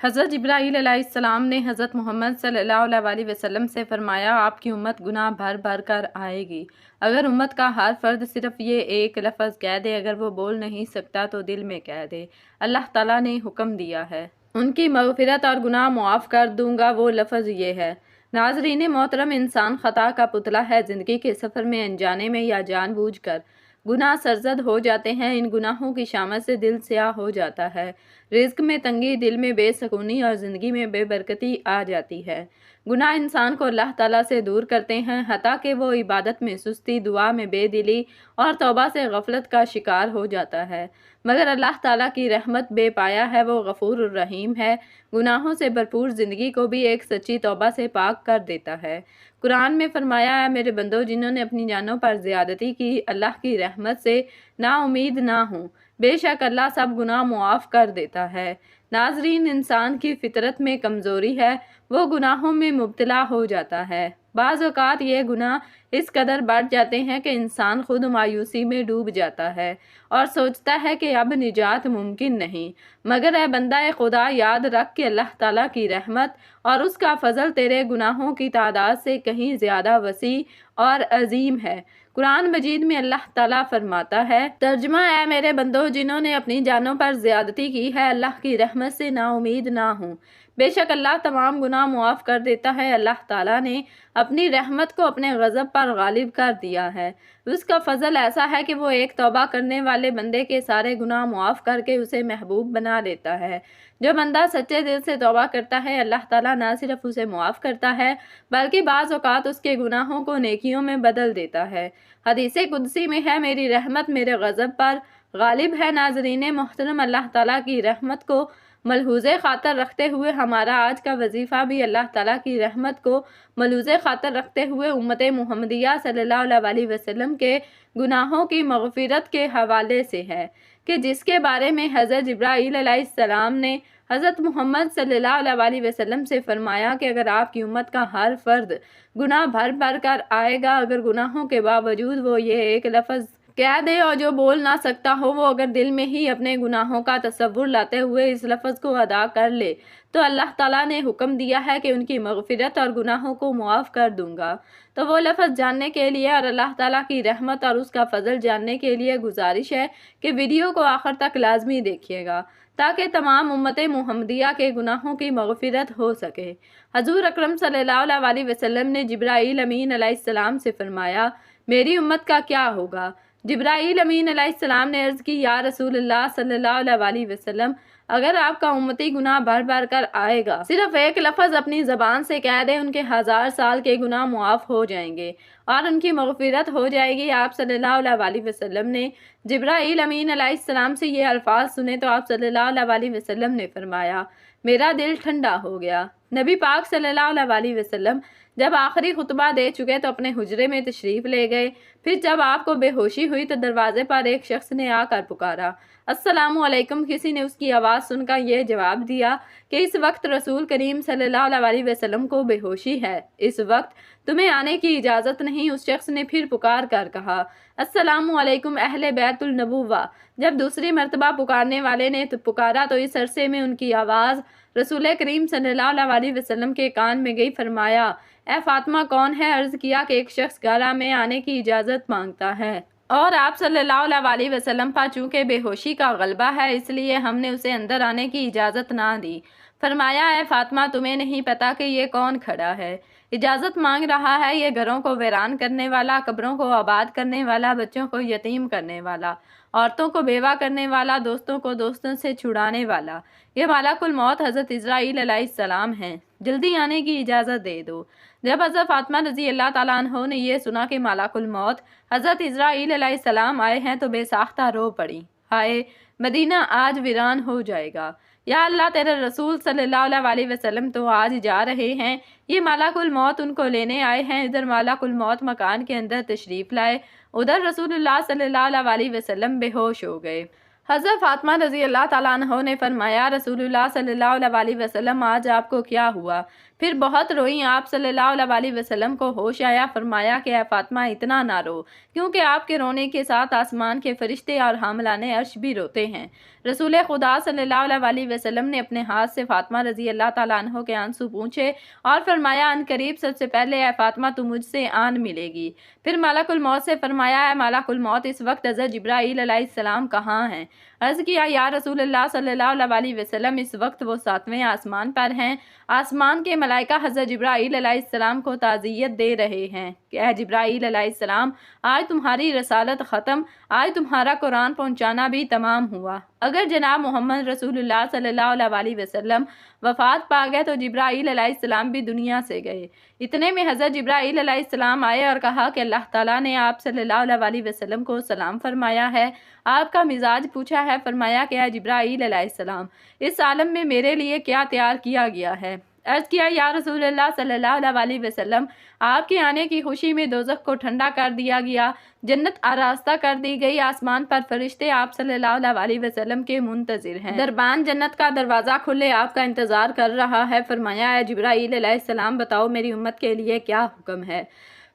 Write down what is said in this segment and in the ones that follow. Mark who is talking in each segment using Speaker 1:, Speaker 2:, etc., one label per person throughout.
Speaker 1: حضرت جبرائیل علیہ السلام نے حضرت محمد صلی اللہ علیہ وسلم سے فرمایا، آپ کی امت گناہ بھر بھر کر آئے گی۔ اگر امت کا ہر فرد صرف یہ ایک لفظ کہہ دے، اگر وہ بول نہیں سکتا تو دل میں کہہ دے، اللہ تعالیٰ نے حکم دیا ہے، ان کی مغفرت اور گناہ معاف کر دوں گا۔ وہ لفظ یہ ہے۔ ناظرین محترم، انسان خطا کا پتلا ہے۔ زندگی کے سفر میں انجانے میں یا جان بوجھ کر گناہ سرزد ہو جاتے ہیں۔ ان گناہوں کی شامت سے دل سیاہ ہو جاتا ہے، رزق میں تنگی، دل میں بے سکونی اور زندگی میں بے برکتی آ جاتی ہے۔ گناہ انسان کو اللہ تعالیٰ سے دور کرتے ہیں، حتیٰ کہ وہ عبادت میں سستی، دعا میں بے دلی اور توبہ سے غفلت کا شکار ہو جاتا ہے۔ مگر اللہ تعالیٰ کی رحمت بے پایا ہے، وہ غفور الرحیم ہے، گناہوں سے بھرپور زندگی کو بھی ایک سچی توبہ سے پاک کر دیتا ہے۔ قرآن میں فرمایا ہے، میرے بندو جنہوں نے اپنی جانوں پر زیادتی کی، اللہ کی رحمت سے نا امید نہ ہوں، بے شک اللہ سب گناہ معاف کر دیتا ہے۔ ناظرین، انسان کی فطرت میں کمزوری ہے، وہ گناہوں میں مبتلا ہو جاتا ہے۔ بعض اوقات یہ گناہ اس قدر بڑھ جاتے ہیں کہ انسان خود مایوسی میں ڈوب جاتا ہے اور سوچتا ہے کہ اب نجات ممکن نہیں۔ مگر اے بندہ خدا، یاد رکھ کہ اللہ تعالیٰ کی رحمت اور اس کا فضل تیرے گناہوں کی تعداد سے کہیں زیادہ وسیع اور عظیم ہے۔ قرآن مجید میں اللہ تعالیٰ فرماتا ہے، ترجمہ: اے میرے بندو جنہوں نے اپنی جانوں پر زیادتی کی ہے، اللہ کی رحمت سے نا امید نہ ہوں، بے شک اللہ تمام گناہ معاف کر دیتا ہے۔ اللہ تعالیٰ نے اپنی رحمت کو اپنے غضب پر غالب کر دیا ہے۔ اس کا فضل ایسا ہے کہ وہ ایک توبہ کرنے والے بندے کے سارے گناہ معاف کر کے اسے محبوب بنا دیتا ہے۔ جو بندہ سچے دل سے توبہ کرتا ہے، اللہ تعالیٰ نہ صرف اسے معاف کرتا ہے بلکہ بعض اوقات اس کے گناہوں کو نیکیوں میں بدل دیتا ہے۔ حدیث قدسی میں ہے، میری رحمت میرے غضب پر غالب ہے۔ ناظرین محترم، اللہ تعالیٰ کی رحمت کو ملحوظ خاطر رکھتے ہوئے ہمارا آج کا وظیفہ بھی اللہ تعالیٰ کی رحمت کو ملحوظ خاطر رکھتے ہوئے امت محمدیہ صلی اللہ علیہ وسلم کے گناہوں کی مغفرت کے حوالے سے ہے، کہ جس کے بارے میں حضرت جبرائیل علیہ السلام نے حضرت محمد صلی اللہ علیہ وسلم سے فرمایا کہ اگر آپ کی امت کا ہر فرد گناہ بھر بھر کر آئے گا، اگر گناہوں کے باوجود وہ یہ ایک لفظ کہہ دے اور جو بول نہ سکتا ہو، وہ اگر دل میں ہی اپنے گناہوں کا تصور لاتے ہوئے اس لفظ کو ادا کر لے، تو اللہ تعالیٰ نے حکم دیا ہے کہ ان کی مغفرت اور گناہوں کو معاف کر دوں گا۔ تو وہ لفظ جاننے کے لیے اور اللہ تعالیٰ کی رحمت اور اس کا فضل جاننے کے لیے گزارش ہے کہ ویڈیو کو آخر تک لازمی دیکھیے گا، تاکہ تمام امت محمدیہ کے گناہوں کی مغفرت ہو سکے۔ حضور اکرم صلی اللہ علیہ وسلم نے جبرائیل امین علیہ السلام سے فرمایا، میری امت کا کیا ہوگا؟ جبرائیل امین علیہ السلام نے عرض کی، یا رسول اللہ صلی اللہ علیہ وسلم، اگر آپ کا امتی گناہ بھر بھر کر آئے گا، صرف ایک لفظ اپنی زبان سے کہہ دے، ان کے 1000 سال کے گناہ معاف ہو جائیں گے اور ان کی مغفرت ہو جائے گی۔ آپ صلی اللہ علیہ وسلم نے جبرائیل امین علیہ السلام سے یہ الفاظ سنے تو آپ صلی اللہ علیہ وسلم نے فرمایا، میرا دل ٹھنڈا ہو گیا۔ نبی پاک صلی اللہ علیہ وسلم جب آخری خطبہ دے چکے تو اپنے حجرے میں تشریف لے گئے۔ پھر جب آپ کو بے ہوشی ہوئی تو دروازے پر ایک شخص نے آ کر پکارا، السلام علیکم۔ کسی نے اس کی آواز سن کر یہ جواب دیا کہ اس وقت رسول کریم صلی اللہ علیہ وسلم کو بے ہوشی ہے، اس وقت تمہیں آنے کی اجازت نہیں۔ اس شخص نے پھر پکار کر کہا، السلام علیکم اہل بیت النبوہ۔ جب دوسری مرتبہ پکارنے والے نے پکارا تو اس عرصے میں ان کی آواز رسول کریم صلی اللہ علیہ وسلم کے کان میں گئی۔ فرمایا، اے فاطمہ کون ہے؟ عرض کیا کہ ایک شخص گھر میں آنے کی اجازت مانگتا ہے، اور آپ صلی اللہ علیہ وسلم پر چونکہ بے ہوشی کا غلبہ ہے اس لیے ہم نے اسے اندر آنے کی اجازت نہ دی۔ فرمایا، اے فاطمہ تمہیں نہیں پتا کہ یہ کون کھڑا ہے؟ اجازت مانگ رہا ہے، یہ گھروں کو ویران کرنے والا، قبروں کو آباد کرنے والا، بچوں کو یتیم کرنے والا، عورتوں کو بیوہ کرنے والا، دوستوں کو دوستوں سے چھڑانے والا، یہ ملک الموت حضرت عزرائیل علیہ السلام ہیں، جلدی آنے کی اجازت دے دو۔ جب حضرت فاطمہ رضی اللہ تعالیٰ عنہ نے یہ سنا کہ ملک الموت حضرت عزرائیل علیہ السلام آئے ہیں تو بے ساختہ رو پڑی، ہائے مدینہ آج ویران ہو جائے گا، یا اللہ تیرے رسول صلی اللہ علیہ وسلم تو آج جا رہے ہیں، یہ ملک الموت ان کو لینے آئے ہیں۔ ادھر ملک الموت مکان کے اندر تشریف لائے، ادھر رسول اللہ صلی اللہ علیہ وسلم بے ہوش ہو گئے۔ حضرت فاطمہ رضی اللہ تعالیٰ عنہ نے فرمایا رسول اللہ صلی اللہ علیہ وسلم آج آپ کو کیا ہوا؟ پھر بہت روئیں۔ آپ صلی اللہ علیہ وسلم کو ہوش آیا۔ فرمایا کہ اے فاطمہ اتنا نہ رو، کیونکہ آپ کے رونے کے ساتھ آسمان کے فرشتے اور حاملان عرش بھی روتے ہیں۔ رسول خدا صلی اللہ علیہ وسلم نے اپنے ہاتھ سے فاطمہ رضی اللہ تعالیٰ عنہ کے آنسو پونچھے اور فرمایا ان قریب سب سے پہلے اے فاطمہ تو مجھ سے آن ملے گی۔ پھر ملک الموت سے فرمایا اے ملک الموت اس وقت حضرت جبرائیل علیہ السلام کہاں ہیں؟ عرض کیا یا رسول اللہ صلی اللہ علیہ وسلم اس وقت وہ 7ویں آسمان پر ہیں۔ آسمان کے ملائکہ حضرت جبرائیل علیہ السلام کو تعزیت دے رہے ہیں کہ اے جبرائیل علیہ السلام آج تمہاری رسالت ختم، آج تمہارا قرآن پہنچانا بھی تمام ہوا۔ اگر جناب محمد رسول اللہ صلی اللہ علیہ وسلم وفات پا گئے تو جبرائیل علیہ السلام بھی دنیا سے گئے۔ اتنے میں حضرت جبرائیل علیہ السلام آئے اور کہا کہ اللہ تعالیٰ نے آپ صلی اللہ علیہ وسلم کو سلام فرمایا ہے، آپ کا مزاج پوچھا ہے۔ فرمایا کہ اے جبرائیل علیہ السلام اس عالم میں میرے لیے کیا تیار کیا گیا ہے؟ عرض کیا یا رسول اللہ صلی اللہ علیہ وسلم آپ کے آنے کی خوشی میں دوزخ کو ٹھنڈا کر دیا گیا، جنت آراستہ کر دی گئی، آسمان پر فرشتے آپ صلی اللہ علیہ وسلم کے منتظر ہیں، دربان جنت کا دروازہ کھلے آپ کا انتظار کر رہا ہے۔ فرمایا اے جبرائیل علیہ السلام بتاؤ میری امت کے لیے کیا حکم ہے؟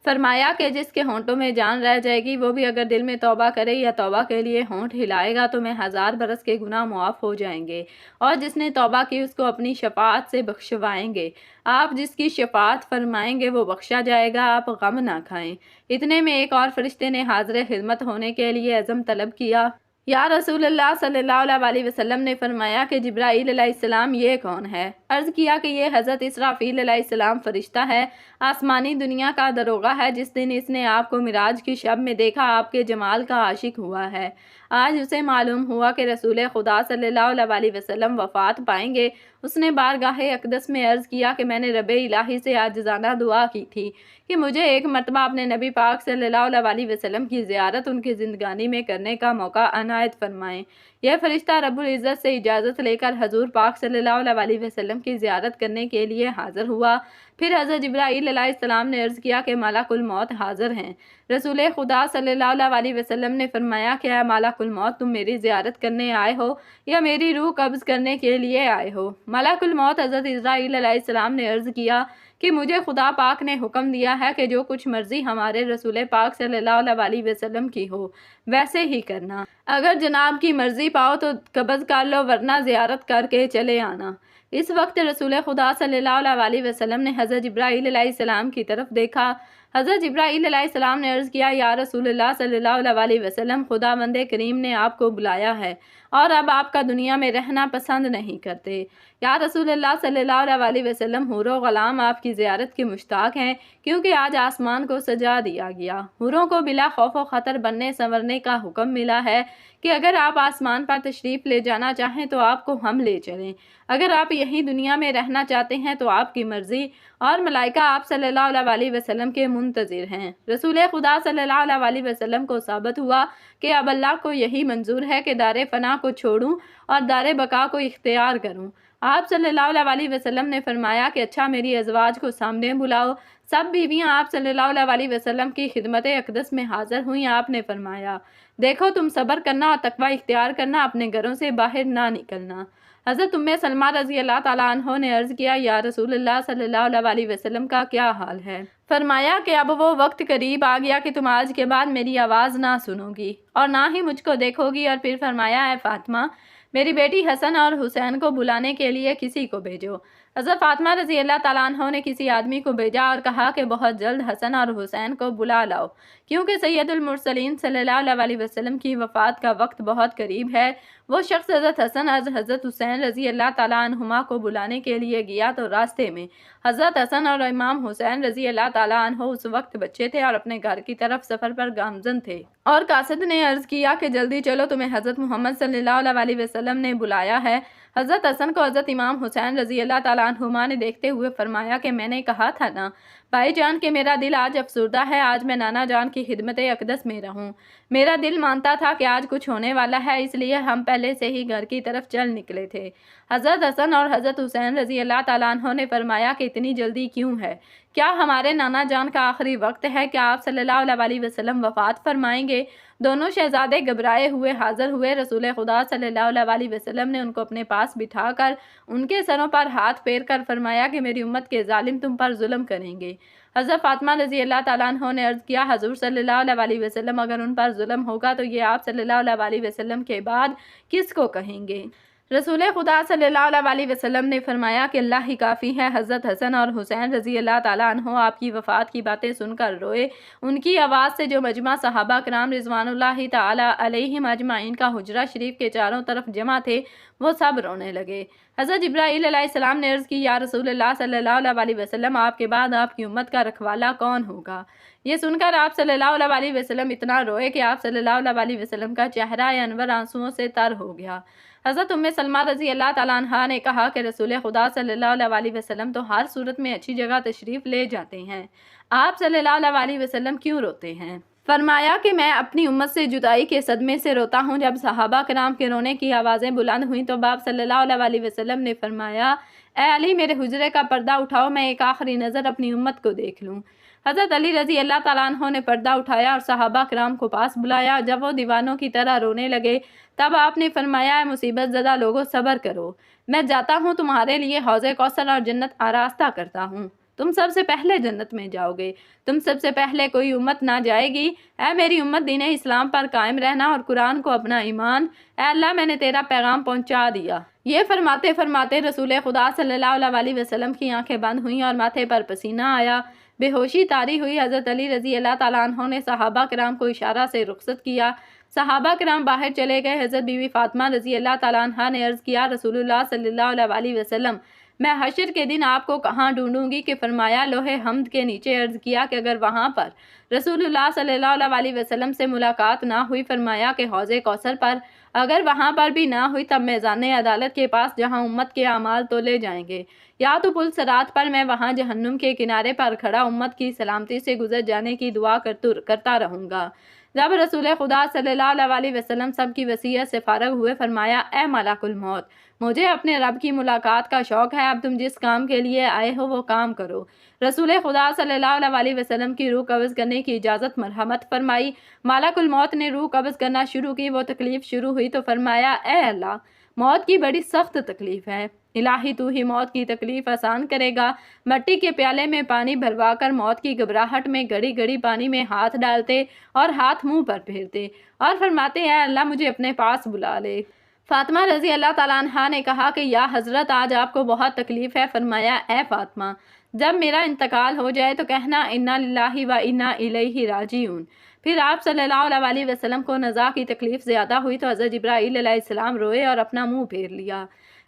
Speaker 1: فرمایا کہ جس کے ہونٹوں میں جان رہ جائے گی وہ بھی اگر دل میں توبہ کرے یا توبہ کے لیے ہونٹ ہلائے گا تو میں 1000 برس کے گناہ معاف ہو جائیں گے، اور جس نے توبہ کی اس کو اپنی شفاعت سے بخشوائیں گے، آپ جس کی شفاعت فرمائیں گے وہ بخشا جائے گا، آپ غم نہ کھائیں۔ اتنے میں ایک اور فرشتے نے حاضر خدمت ہونے کے لیے عزم طلب کیا۔ یا رسول اللہ صلی اللہ علیہ وسلم نے فرمایا کہ جبرائیل علیہ السلام یہ کون ہے؟ عرض کیا کہ یہ حضرت اسرافیل علیہ السلام فرشتہ ہے، آسمانی دنیا کا دروغہ ہے، جس دن اس نے آپ کو معراج کی شب میں دیکھا آپ کے جمال کا عاشق ہوا ہے۔ آج اسے معلوم ہوا کہ رسول خدا صلی اللہ علیہ وسلم وفات پائیں گے۔ اس نے بارگاہ اقدس میں عرض کیا کہ میں نے رب الہی سے عاجزانہ دعا کی تھی کہ مجھے ایک مرتبہ اپنے نبی پاک صلی اللہ علیہ وسلم کی زیارت ان کی زندگانی میں کرنے کا موقع عنایت فرمائیں۔ یہ فرشتہ رب العزت سے اجازت لے کر حضور پاک صلی اللہ علیہ وسلم کی زیارت کرنے کے لیے حاضر ہوا۔ پھر حضرت جبرائیل علیہ السلام نے عرض کیا کہ ملک الموت حاضر ہیں۔ رسول خدا صلی اللہ علیہ وسلم نے فرمایا کہ اے ملک الموت تم میری زیارت کرنے آئے ہو یا میری روح قبض کرنے کے لیے آئے ہو؟ ملک الموت حضرت اسرائیل علیہ السلام نے عرض کیا کہ مجھے خدا پاک نے حکم دیا ہے کہ جو کچھ مرضی ہمارے رسول پاک صلی اللہ علیہ وسلم کی ہو ویسے ہی کرنا، اگر جناب کی مرضی پاؤ تو قبض کر لو ورنہ زیارت کر کے چلے آنا۔ اس وقت رسول خدا صلی اللہ علیہ وسلم نے حضرت جبرائیل علیہ السلام کی طرف دیکھا۔ حضرت جبرائیل علیہ السلام نے عرض کیا یا رسول اللہ صلی اللہ علیہ وسلم خداوند کریم نے آپ کو بلایا ہے اور اب آپ کا دنیا میں رہنا پسند نہیں کرتے۔ یا رسول اللہ صلی اللہ علیہ وسلم حور و غلام آپ کی زیارت کے مشتاق ہیں، کیونکہ آج آسمان کو سجا دیا گیا۔ حوروں کو بلا خوف و خطر بننے سنورنے کا حکم ملا ہے کہ اگر آپ آسمان پر تشریف لے جانا چاہیں تو آپ کو ہم لے چلیں، اگر آپ یہی دنیا میں رہنا چاہتے ہیں تو آپ کی مرضی، اور ملائکہ آپ صلی اللہ علیہ وسلم کے منتظر ہیں۔ رسول خدا صلی اللہ علیہ وسلم کو ثابت ہوا کہ اب اللہ کو یہی منظور ہے کہ دار فنا کو چھوڑوں اور دار بقا کو اختیار کروں۔ آپ صلی اللہ علیہ وسلم نے فرمایا کہ اچھا میری ازواج کو سامنے بلاؤ۔ سب بیویاں آپ صلی اللہ علیہ وسلم کی خدمت اقدس میں حاضر ہوئیں۔ آپ نے فرمایا دیکھو تم صبر کرنا اور تقوی اختیار کرنا، اپنے گھروں سے باہر نہ نکلنا۔ حضرت ام سلمہ رضی اللہ تعالیٰ عنہ نے عرض کیا یا رسول اللہ صلی اللہ علیہ وسلم کا کیا حال ہے؟ فرمایا کہ اب وہ وقت قریب آ گیا کہ تم آج کے بعد میری آواز نہ سنو گی اور نہ ہی مجھ کو دیکھو گی۔ اور پھر فرمایا اے فاطمہ میری بیٹی حسن اور حسین کو بلانے کے لیے کسی کو بھیجو۔ حضرت فاطمہ رضی اللہ تعالیٰ عنہ نے کسی آدمی کو بھیجا اور کہا کہ بہت جلد حسن اور حسین کو بلا لاؤ، کیونکہ سید المرسلین صلی اللہ علیہ وسلم کی وفات کا وقت بہت قریب ہے۔ وہ شخص حضرت حسن اور حضرت حسین رضی اللہ تعالیٰ عنہما کو بلانے کے لیے گیا تو راستے میں حضرت حسن اور امام حسین رضی اللہ تعالیٰ عنہ اس وقت بچے تھے اور اپنے گھر کی طرف سفر پر گامزن تھے، اور قاصد نے عرض کیا کہ جلدی چلو تمہیں حضرت محمد صلی اللہ علیہ وسلم نے بلایا ہے۔ حضرت حسن کو حضرت امام حسین رضی اللہ تعالیٰ عنہما نے دیکھتے ہوئے فرمایا کہ میں نے کہا تھا نا بھائی جان کہ میرا دل آج افسردہ ہے، آج میں نانا جان کی خدمت اقدس میں رہوں۔ میرا دل مانتا تھا کہ آج کچھ ہونے والا ہے، اس لیے ہم پہلے سے ہی گھر کی طرف چل نکلے تھے۔ حضرت حسن اور حضرت حسین رضی اللہ تعالیٰ عنہ نے فرمایا کہ اتنی جلدی کیوں ہے؟ کیا ہمارے نانا جان کا آخری وقت ہے؟ کیا آپ صلی اللہ علیہ وسلم وفات فرمائیں گے؟ دونوں شہزادے گھبرائے ہوئے حاضر ہوئے۔ رسول خدا صلی اللہ علیہ وسلم نے ان کو اپنے پاس بٹھا کر ان کے سروں پر ہاتھ پھیر کر فرمایا کہ میری امت کے ظالم تم پر ظلم کریں گے۔ حضرت فاطمہ رضی اللہ تعالیٰ عنہ نے عرض کیا، حضور صلی اللہ علیہ وسلم اگر ان پر ظلم ہوگا تو یہ آپ صلی اللہ علیہ وسلم کے بعد کس کو کہیں گے؟ رسول خدا صلی اللہ علیہ وسلم نے فرمایا کہ اللہ ہی کافی ہے۔ حضرت حسن اور حسین رضی اللہ تعالیٰ عنہ آپ کی وفات کی باتیں سن کر روئے۔ ان کی آواز سے جو مجمع صحابہ کرام رضوان اللہ تعالیٰ علیہم اجمعین کا حجرہ شریف کے چاروں طرف جمع تھے وہ سب رونے لگے۔ حضرت جبرائیل علیہ السلام نے عرض کی، یا رسول اللہ صلی اللہ علیہ وسلم آپ کے بعد آپ کی امت کا رکھوالا کون ہوگا؟ یہ سن کر آپ صلی اللہ علیہ وسلم اتنا روئے کہ آپ صلی اللہ علیہ وسلم کا چہرہ انور آنسوؤں سے تر ہو گیا۔ حضرت ام سلمہ رضی اللہ تعالیٰ عنہا نے کہا کہ رسول خدا صلی اللہ علیہ وسلم تو ہر صورت میں اچھی جگہ تشریف لے جاتے ہیں، آپ صلی اللہ علیہ وسلم کیوں روتے ہیں؟ فرمایا کہ میں اپنی امت سے جدائی کے صدمے سے روتا ہوں۔ جب صحابہ کرام کے رونے کی آوازیں بلند ہوئیں تو آپ صلی اللہ علیہ وسلم نے فرمایا، اے علی میرے حجرے کا پردہ اٹھاؤ، میں ایک آخری نظر اپنی امت کو دیکھ لوں۔ حضرت علی رضی اللہ تعالیٰ عنہ نے پردہ اٹھایا اور صحابہ کرام کو پاس بلایا۔ جب وہ دیوانوں کی طرح رونے لگے تب آپ نے فرمایا، اے مصیبت زدہ لوگوں صبر کرو، میں جاتا ہوں تمہارے لیے حوض کوثر اور جنت آراستہ کرتا ہوں، تم سب سے پہلے جنت میں جاؤ گے، تم سب سے پہلے کوئی امت نہ جائے گی۔ اے میری امت دین اسلام پر قائم رہنا اور قرآن کو اپنا ایمان، اے اللہ میں نے تیرا پیغام پہنچا دیا۔ یہ فرماتے فرماتے رسول خدا صلی اللہ علیہ وسلم کی آنکھیں بند ہوئیں اور ماتھے پر پسینہ آیا، بے ہوشی طاری ہوئی۔ حضرت علی رضی اللہ تعالیٰ عنہ نے صحابہ کرام کو اشارہ سے رخصت کیا۔ صحابہ کرام باہر چلے گئے۔ حضرت بی بی فاطمہ رضی اللہ تعالیٰ عنہ نے عرض کیا، رسول اللہ صلی اللہ علیہ وسلم میں حشر کے دن آپ کو کہاں ڈھونڈوں گی؟ کہ فرمایا لوح حمد کے نیچے۔ عرض کیا کہ اگر وہاں پر رسول اللہ صلی اللہ علیہ وسلم سے ملاقات نہ ہوئی؟ فرمایا کہ حوض کوثر پر۔ اگر وہاں پر بھی نہ ہوئی تب میزان عدالت کے پاس جہاں امت کے اعمال تولے جائیں گے، یا تو پل صراط پر میں وہاں جہنم کے کنارے پر کھڑا امت کی سلامتی سے گزر جانے کی دعا کرتا رہوں گا۔ جب رسول خدا صلی اللہ علیہ وسلم سب کی وصیت سے فارغ ہوئے فرمایا، اے ملک الموت مجھے اپنے رب کی ملاقات کا شوق ہے، اب تم جس کام کے لیے آئے ہو وہ کام کرو۔ رسول خدا صلی اللہ علیہ وسلم کی روح قبض کرنے کی اجازت مرحمت فرمائی۔ ملک الموت نے روح قبض کرنا شروع کی۔ وہ تکلیف شروع ہوئی تو فرمایا، اے اللہ موت کی بڑی سخت تکلیف ہے، الہی تو ہی موت کی تکلیف آسان کرے گا۔ مٹی کے پیالے میں پانی بھروا کر موت کی گھبراہٹ میں گڑی گڑی پانی میں ہاتھ ڈالتے اور ہاتھ منہ پر پھیرتے اور فرماتے، اے اللہ مجھے اپنے پاس بلا لے۔ فاطمہ رضی اللہ تعالیٰ عنہا نے کہا کہ یا حضرت آج آپ کو بہت تکلیف ہے۔ فرمایا، اے فاطمہ جب میرا انتقال ہو جائے تو کہنا انا للہ و انا الیہ راجعون۔ پھر آپ صلی اللہ علیہ وسلم کو نزا کی تکلیف زیادہ ہوئی تو حضرت جبرائیل علیہ السلام روئے اور اپنا منہ پھیر لیا۔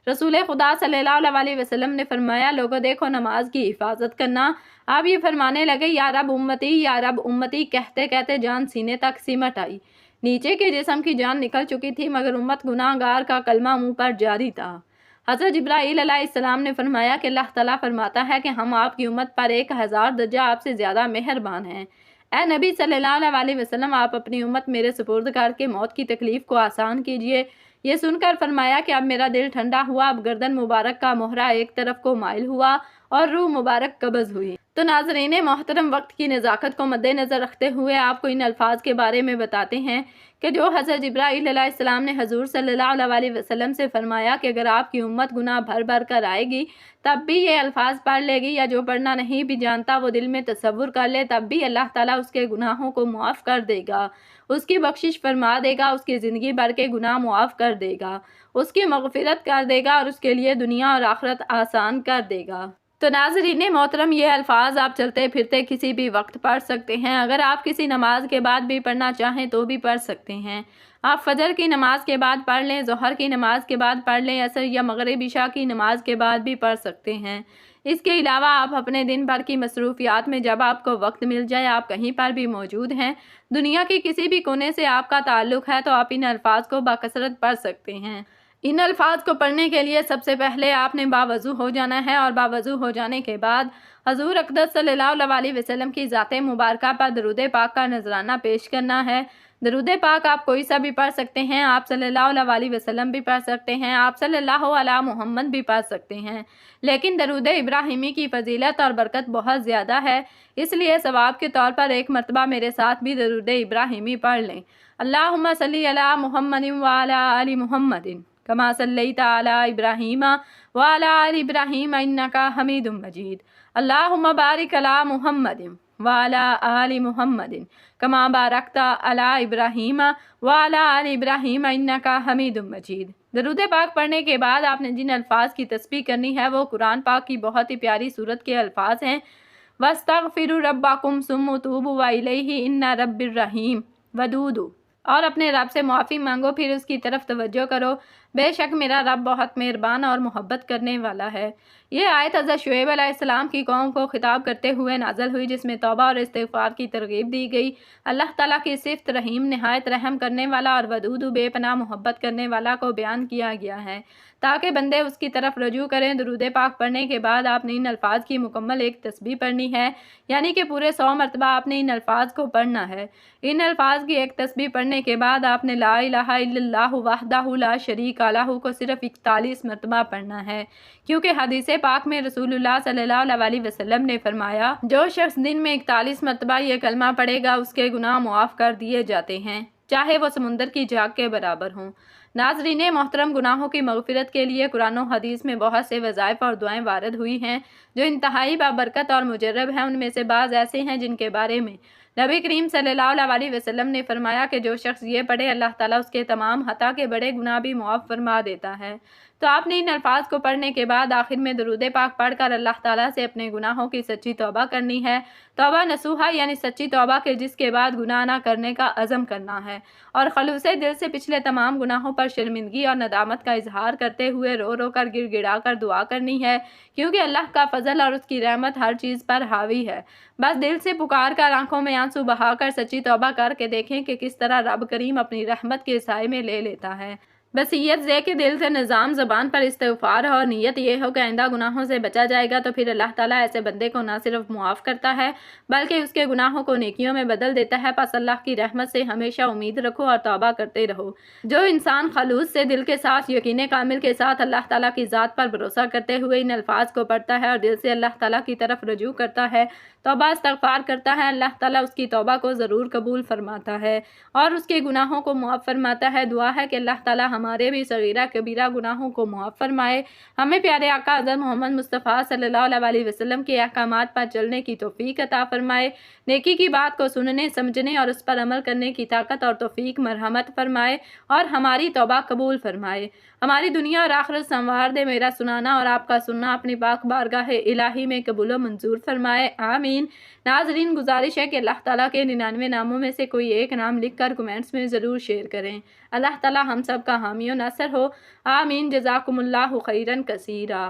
Speaker 1: رسول خدا صلی اللہ علیہ وسلم نے فرمایا، لوگوں دیکھو نماز کی حفاظت کرنا۔ آپ یہ فرمانے لگے، یا رب امتی یا رب امتی، کہتے کہتے جان سینے تک سمٹ آئی۔ نیچے کے جسم کی جان نکل چکی تھی مگر امت گناہ گار کا کلمہ منہ پر جاری تھا۔ حضرت جبرائیل علیہ السلام نے فرمایا کہ اللہ تعالیٰ فرماتا ہے کہ ہم آپ کی امت پر 1000 درجہ آپ سے زیادہ مہربان ہیں۔ اے نبی صلی اللہ علیہ وسلم آپ اپنی امت میرے سپرد کر کے موت کی تکلیف کو آسان کیجیے۔ یہ سن کر فرمایا کہ اب میرا دل ٹھنڈا ہوا، اب گردن مبارک کا مہرہ ایک طرف کو مائل ہوا اور روح مبارک قبض ہوئی۔ تو ناظرین محترم، وقت کی نزاکت کو مد نظر رکھتے ہوئے آپ کو ان الفاظ کے بارے میں بتاتے ہیں کہ جو حضرت جبرائیل علیہ السلام نے حضور صلی اللہ علیہ وسلم سے فرمایا کہ اگر آپ کی امت گناہ بھر بھر کر آئے گی تب بھی یہ الفاظ پڑھ لے گی، یا جو پڑھنا نہیں بھی جانتا وہ دل میں تصور کر لے تب بھی اللہ تعالیٰ اس کے گناہوں کو معاف کر دے گا، اس کی بخشش فرما دے گا، اس کی زندگی بھر کے گناہ معاف کر دے گا، اس کی مغفرت کر دے گا اور اس کے لیے دنیا اور آخرت آسان کر دے گا۔ تو ناظرین محترم، یہ الفاظ آپ چلتے پھرتے کسی بھی وقت پڑھ سکتے ہیں۔ اگر آپ کسی نماز کے بعد بھی پڑھنا چاہیں تو بھی پڑھ سکتے ہیں۔ آپ فجر کی نماز کے بعد پڑھ لیں، ظہر کی نماز کے بعد پڑھ لیں، عصر یا مغرب عشاء کی نماز کے بعد بھی پڑھ سکتے ہیں۔ اس کے علاوہ آپ اپنے دن بھر کی مصروفیات میں جب آپ کو وقت مل جائے، آپ کہیں پر بھی موجود ہیں، دنیا کے کسی بھی کونے سے آپ کا تعلق ہے تو آپ ان الفاظ کو بکثرت پڑھ سکتے ہیں۔ ان الفاظ کو پڑھنے کے لیے سب سے پہلے آپ نے باوضو ہو جانا ہے اور باوضو ہو جانے کے بعد حضور اقدس صلی اللہ علیہ وسلم کی ذات مبارکہ پر درود پاک کا نذرانہ پیش کرنا ہے۔ درود پاک آپ کوئی سا بھی پڑھ سکتے ہیں، آپ صلی اللہ علیہ وسلم بھی پڑھ سکتے ہیں، آپ صلی اللہ علیہ محمد بھی پڑھ سکتے ہیں، لیکن درود ابراہیمی کی فضیلت اور برکت بہت زیادہ ہے، اس لیے ثواب کے طور پر ایک مرتبہ میرے ساتھ بھی درود ابراہیمی پڑھ لیں۔ اللہم صلی علی محمد وعلی آل محمد کما صلیت علی ابراہیم وعلی آل ابراہیم انکا حمید مجید۔ اللہم بارک علی محمد وعلی آل محمد کما بارکت علی ابراہیم وعلی آل ابراہیم انکا حمید مجید۔ درود پاک پڑھنے کے بعد آپ نے جن الفاظ کی تسبیح کرنی ہے وہ قرآن پاک کی بہت ہی پیاری سورت کے الفاظ ہیں۔ وَاسْتَغْفِرُوا رَبَّكُمْ ثُمَّ تُوبُوا إِلَيْهِ إِنَّ رَبِّي الرَّحِيمُ وَدُودُ، اور اپنے رب سے معافی مانگو پھر اس کی طرف توجہ کرو، بے شک میرا رب بہت مہربان اور محبت کرنے والا ہے۔ یہ آیت حضرت شعیب علیہ السلام کی قوم کو خطاب کرتے ہوئے نازل ہوئی، جس میں توبہ اور استغفار کی ترغیب دی گئی۔ اللہ تعالیٰ کی صفت رحیم، نہایت رحم کرنے والا اور ودود، بے پناہ محبت کرنے والا کو بیان کیا گیا ہے تاکہ بندے اس کی طرف رجوع کریں۔ درود پاک پڑھنے کے بعد آپ نے ان الفاظ کی مکمل ایک تسبیح پڑھنی ہے، یعنی کہ پورے 100 مرتبہ آپ نے ان الفاظ کو پڑھنا ہے۔ ان الفاظ کی ایک تسبیح پڑھنے کے بعد آپ نے لا الہ الا اللہ وحدہ لا شریک لہ کو صرف 41 مرتبہ پڑھنا ہے، کیونکہ حدیث پاک میں رسول اللہ صلی اللہ علیہ وسلم نے فرمایا، جو شخص دن میں 41 مرتبہ یہ کلمہ پڑھے گا اس کے گناہ معاف کر دیے جاتے ہیں، چاہے وہ سمندر کی جھاگ کے برابر ہوں۔ ناظرین محترم، گناہوں کی مغفرت کے لیے قرآن و حدیث میں بہت سے وظائف اور دعائیں وارد ہوئی ہیں جو انتہائی بابرکت اور مجرب ہیں۔ ان میں سے بعض ایسے ہیں جن کے بارے میں نبی کریم صلی اللہ علیہ وسلم نے فرمایا کہ جو شخص یہ پڑھے اللہ تعالیٰ اس کے تمام حتیٰ کے بڑے گناہ بھی معاف فرما دیتا ہے۔ تو آپ نے ان الفاظ کو پڑھنے کے بعد آخر میں درود پاک پڑھ کر اللہ تعالیٰ سے اپنے گناہوں کی سچی توبہ کرنی ہے، توبہ نصوحہ یعنی سچی توبہ کے جس کے بعد گناہ نہ کرنے کا عزم کرنا ہے، اور خلوص دل سے پچھلے تمام گناہوں پر شرمندگی اور ندامت کا اظہار کرتے ہوئے رو رو کر گر گڑا کر دعا کرنی ہے، کیونکہ اللہ کا فضل اور اس کی رحمت ہر چیز پر حاوی ہے۔ بس دل سے پکار کر آنکھوں میں آنسو بہا کر سچی توبہ کر کے دیکھیں کہ کس طرح رب کریم اپنی رحمت کے سائے میں لے لیتا ہے۔ بصیرت زے کے دل سے نظام زبان پر استغفار اور نیت یہ ہو کہ آئندہ گناہوں سے بچا جائے گا، تو پھر اللہ تعالیٰ ایسے بندے کو نہ صرف معاف کرتا ہے بلکہ اس کے گناہوں کو نیکیوں میں بدل دیتا ہے۔ پس اللہ کی رحمت سے ہمیشہ امید رکھو اور توبہ کرتے رہو۔ جو انسان خلوص سے دل کے ساتھ یقین کامل کے ساتھ اللہ تعالیٰ کی ذات پر بھروسہ کرتے ہوئے ان الفاظ کو پڑھتا ہے اور دل سے اللہ تعالیٰ کی طرف رجوع کرتا ہے، توبہ استغفار کرتا ہے، اللہ تعالیٰ اس کی توبہ کو ضرور قبول فرماتا ہے اور اس کے گناہوں کو معاف فرماتا ہے۔ دعا ہے کہ اللہ تعالیٰ ہمارے بھی صغیرہ کبیرہ گناہوں کو معاف فرمائے، ہمیں پیارے آقا حضرت محمد مصطفیٰ صلی اللہ علیہ وسلم کے احکامات پر چلنے کی توفیق عطا فرمائے، نیکی کی بات کو سننے سمجھنے اور اس پر عمل کرنے کی طاقت اور توفیق مرحمت فرمائے اور ہماری توبہ قبول فرمائے، ہماری دنیا اور آخرت سنوار دے۔ میرا سنانا اور آپ کا سننا اپنی پاک بارگاہ الہی میں قبول و منظور فرمائے، آمین۔ ناظرین، گزارش ہے کہ اللہ تعالیٰ کے 99 ناموں میں سے کوئی ایک نام لکھ کر کمنٹس میں ضرور شیئر کریں۔ اللہ تعالیٰ ہم سب کا حامی و ناصر ہو، آمین۔ جزاکم اللہ خیرا کثیرا۔